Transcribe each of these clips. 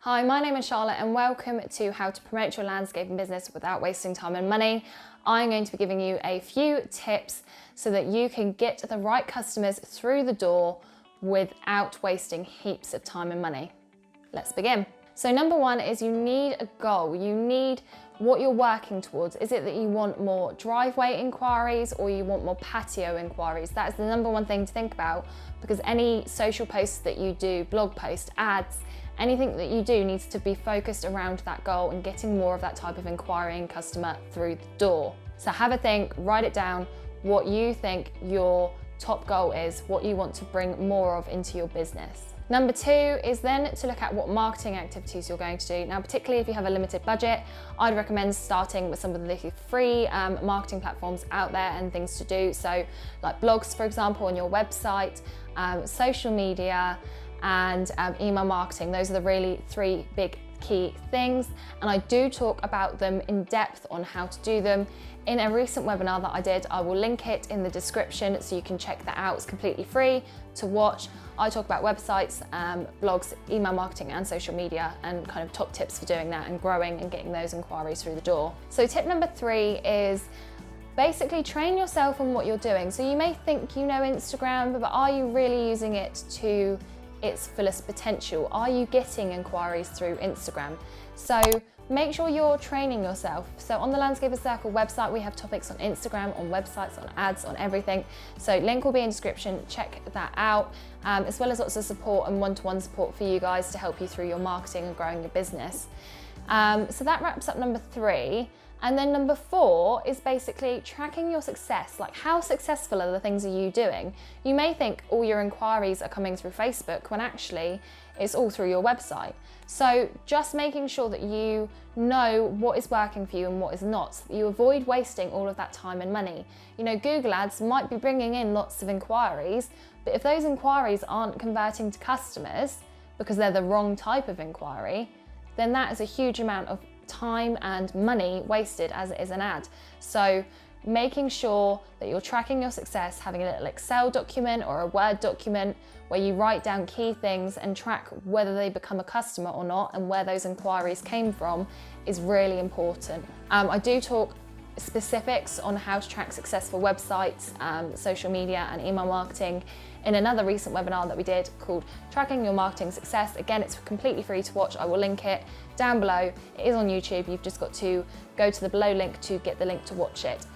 Hi, my name is Charlotte and welcome to How to Promote Your Landscaping Business Without Wasting Time and Money. I'm going to be giving you a few tips so that you can get the right customers through the door without wasting heaps of time and money. Let's begin. So number one is you need a goal. You need what you're working towards. Is it that you want more driveway inquiries or you want more patio inquiries? That is the number one thing to think about, because any social posts that you do, blog posts, ads, anything that you do needs to be focused around that goal and getting more of that type of inquiring customer through the door. So have a think, write it down, what you think your top goal is, what you want to bring more of into your business. Number two is then to look at what marketing activities you're going to do. Now, particularly if you have a limited budget, I'd recommend starting with some of the free marketing platforms out there and things to do. So like blogs, for example, on your website, social media, and email marketing. Those are the really three big key things, and I do talk about them in depth on how to do them in a recent webinar that I did. I will link it in the description so you can check that out. It's completely free to watch. I talk about websites, blogs, email marketing and social media, and kind of top tips for doing that and growing and getting those inquiries through the door. So tip number three is basically train yourself on what you're doing. So you may think you know Instagram, but are you really using it to its fullest potential? Are you getting inquiries through Instagram? So make sure you're training yourself. So on the Landscaper Circle website, we have topics on Instagram, on websites, on ads, on everything. So link will be in description, check that out, as well as lots of support and one-to-one support for you guys to help you through your marketing and growing your business. So that wraps up number three. And then number four is basically tracking your success. Like, how successful are the things are you doing? You may think all your inquiries are coming through Facebook when actually it's all through your website. So just making sure that you know what is working for you and what is not. You avoid wasting all of that time and money. You know, Google Ads might be bringing in lots of inquiries, but if those inquiries aren't converting to customers because they're the wrong type of inquiry, then that is a huge amount of time and money wasted as it is an ad. So making sure that you're tracking your success, having a little Excel document or a Word document where you write down key things and track whether they become a customer or not and where those inquiries came from is really important. I do talk specifics on how to track successful websites, social media and email marketing in another recent webinar that we did called Tracking Your Marketing Success. Again, it's completely free to watch. I will link it down below. It is on YouTube. You've just got to go to the below link to get the link to watch it.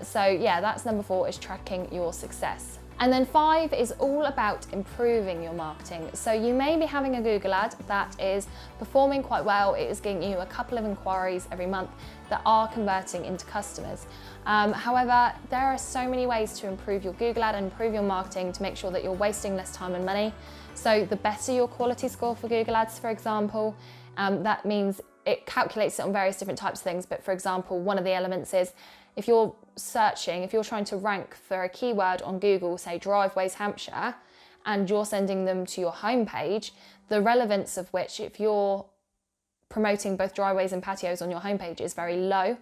So yeah, that's number four, is tracking your success. And then five is all about improving your marketing. So you may be having a Google ad that is performing quite well. It is getting you a couple of inquiries every month that are converting into customers. However, there are so many ways to improve your Google ad and improve your marketing to make sure that you're wasting less time and money. So the better your quality score for Google Ads, for example, that means it calculates it on various different types of things. But for example, one of the elements is if you're searching, if you're trying to rank for a keyword on Google, say driveways Hampshire, and you're sending them to your homepage, the relevance of which, if you're promoting both driveways and patios on your homepage, is very low.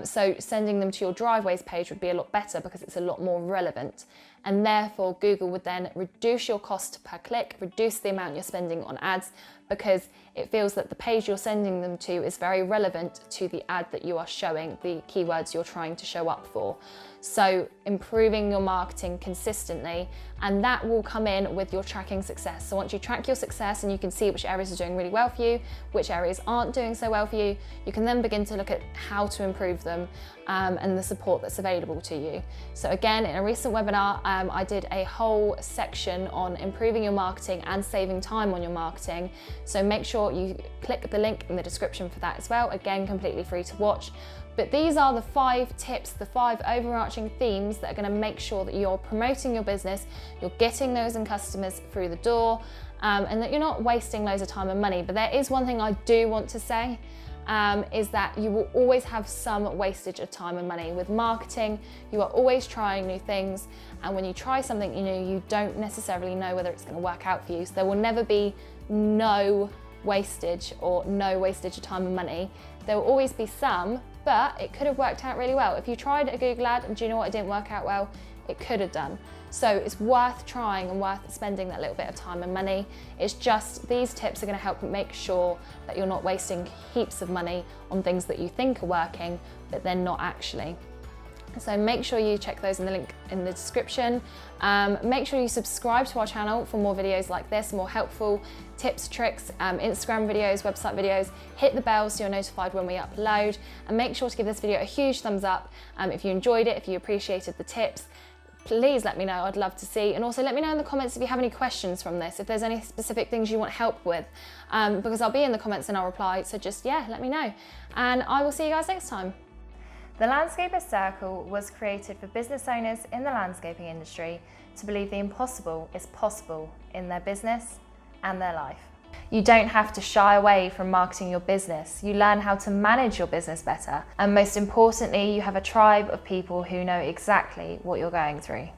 So sending them to your driveways page would be a lot better because it's a lot more relevant. And therefore Google would then reduce your cost per click, reduce the amount you're spending on ads, because it feels that the page you're sending them to is very relevant to the ad that you are showing, the keywords you're trying to show up for. So improving your marketing consistently, and that will come in with your tracking success. So once you track your success and you can see which areas are doing really well for you, which areas aren't doing so well for you, you can then begin to look at how to improve them and the support that's available to you. So again, in a recent webinar, I did a whole section on improving your marketing and saving time on your marketing. So make sure you click the link in the description for that as well. Again, completely free to watch. But these are the 5 tips, the 5 overarching themes that are going to make sure that you're promoting your business, you're getting those in customers through the door, and that you're not wasting loads of time and money. But there is one thing I do want to say, is that you will always have some wastage of time and money. With marketing, you are always trying new things, and when you try something new, you don't necessarily know whether it's going to work out for you. So there will never be no wastage or no wastage of time and money. There will always be some, but it could have worked out really well. If you tried a Google ad and do you know what, it didn't work out well, it could have done. So it's worth trying and worth spending that little bit of time and money. It's just, these tips are going to help make sure that you're not wasting heaps of money on things that you think are working, but they're not actually. So make sure you check those in the link in the description. Make sure you subscribe to our channel for more videos like this, more helpful tips, tricks, Instagram videos, website videos. Hit the bell so you're notified when we upload, and make sure to give this video a huge thumbs up if you enjoyed it, if you appreciated the tips. Please let me know, I'd love to see. And also let me know in the comments if you have any questions from this, if there's any specific things you want help with, because I'll be in the comments and I'll reply. So just, yeah, let me know. And I will see you guys next time. The Landscaper's Circle was created for business owners in the landscaping industry to believe the impossible is possible in their business and their life. You don't have to shy away from marketing your business. You learn how to manage your business better. And most importantly, you have a tribe of people who know exactly what you're going through.